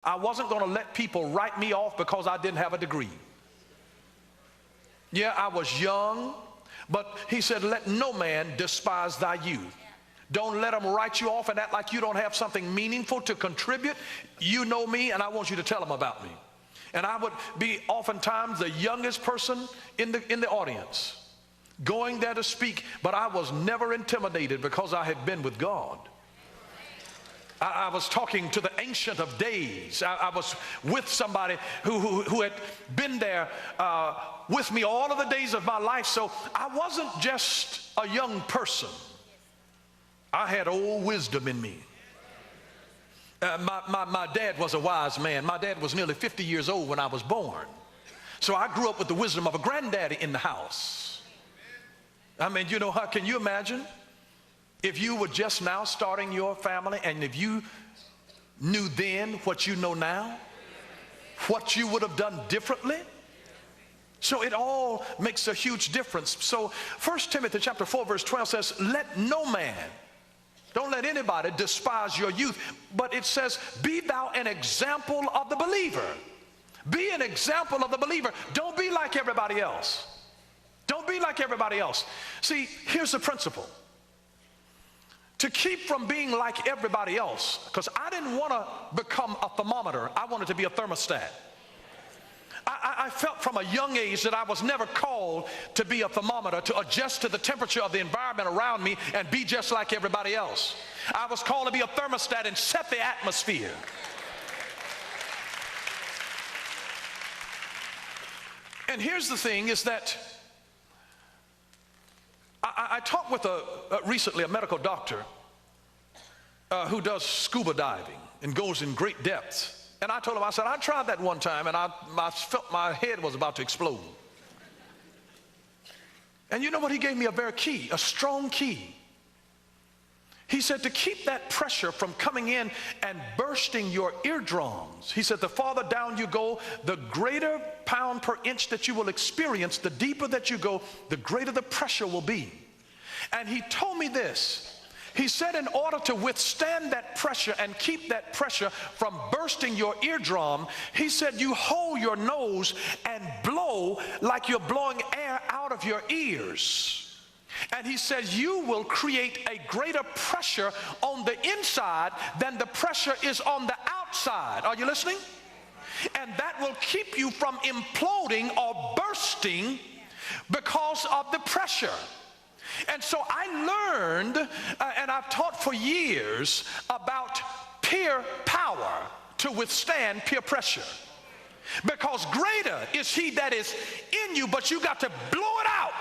I wasn't going to let people write me off because I didn't have a degree. Yeah, I was young, but he said, let no man despise thy youth. Don't let them write you off and act like you don't have something meaningful to contribute. You know me, and I want you to tell them about me. And I would be oftentimes the youngest person in the audience, going there to speak, but I was never intimidated because I had been with God. I was talking to the Ancient of Days. I was with somebody who had been there with me all of the days of my life. So I wasn't just a young person. I had old wisdom in me. My dad was a wise man. My dad was nearly 50 years old when I was born. So I grew up with the wisdom of a granddaddy in the house. I mean, you know, how can you imagine if you were just now starting your family and if you knew then what you know now, what you would have done differently? So it all makes a huge difference. So 1 Timothy chapter 4 verse 12 says, let no man, don't let anybody despise your youth, but it says, be thou an example of the believer. Be an example of the believer. Don't be like everybody else. Don't be like everybody else. See, here's the principle. To keep from being like everybody else, because I didn't want to become a thermometer. I wanted to be a thermostat. I felt from a young age that I was never called to be a thermometer, to adjust to the temperature of the environment around me and be just like everybody else. I was called to be a thermostat and set the atmosphere. And here's the thing is that I talked with recently a medical doctor who does scuba diving and goes in great depths. And I told him, I said, I tried that one time and I felt my head was about to explode. And you know what? He gave me a very key, a strong key. He said to keep that pressure from coming in and bursting your eardrums. He said the farther down you go, the greater pound per inch that you will experience, the deeper that you go, the greater the pressure will be. And he told me this. He said in order to withstand that pressure and keep that pressure from bursting your eardrum, he said you hold your nose and blow like you're blowing air out of your ears. And he says you will create a greater pressure on the inside than the pressure is on the outside. Are you listening? And that will keep you from imploding or bursting because of the pressure. And so I learned, and I've taught for years, about peer power to withstand peer pressure. Because greater is he that is in you, but you got to blow it out.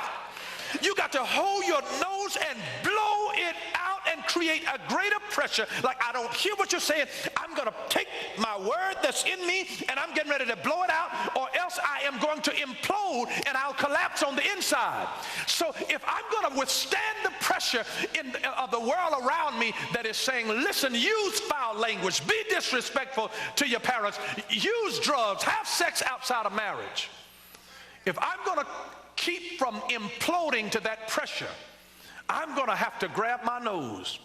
You got to hold your nose and blow it out and create a greater pressure. Like, I don't hear what you're saying. I'm going to take my word that's in me and I'm getting ready to blow it out, or else I am going to implode and I'll collapse on the inside. So if I'm going to withstand the pressure of the world around me that is saying, listen, use foul language, be disrespectful to your parents, use drugs, have sex outside of marriage. If I'm going to keep from imploding to that pressure, I'm going to have to grab my nose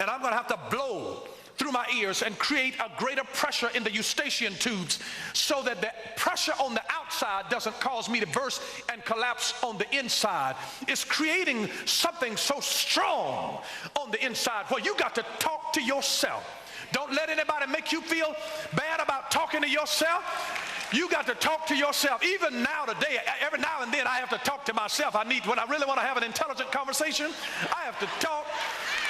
and I'm going to have to blow through my ears and create a greater pressure in the eustachian tubes so that the pressure on the outside doesn't cause me to burst and collapse on the inside. It's creating something so strong on the inside where you got to talk to yourself. Don't let anybody make you feel bad about talking to yourself. You got to talk to yourself. Even now today, every now and then I have to talk to myself. When I really want to have an intelligent conversation, I have to talk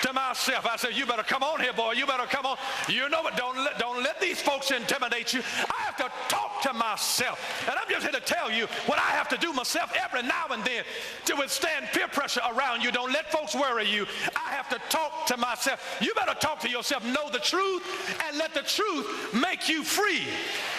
to myself. I say, you better come on here, boy. You better come on. You know what? Don't let these folks intimidate you. I have to talk to myself. And I'm just here to tell you what I have to do myself every now and then to withstand peer pressure around you. Don't let folks worry you. I have to talk to myself. You better talk to yourself. Know the truth and let the truth make you free.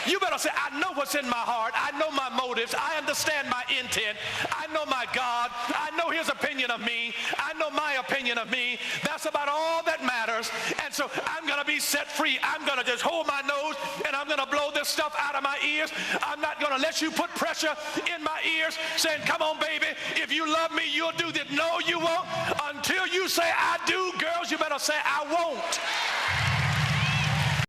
You better say, I know what's in my heart. I know my motives. I understand my intent. I know my God. I know his opinion of me. I know my opinion of me. That's about all that matters. And so I'm going to be set free. I'm going to just hold my nose and I'm going to blow this stuff out of my ears. I'm not going to let you put pressure in my ears saying, come on, baby, if you love me, you'll do this. No, you won't. Until you say, I do, girls, you better say, I won't.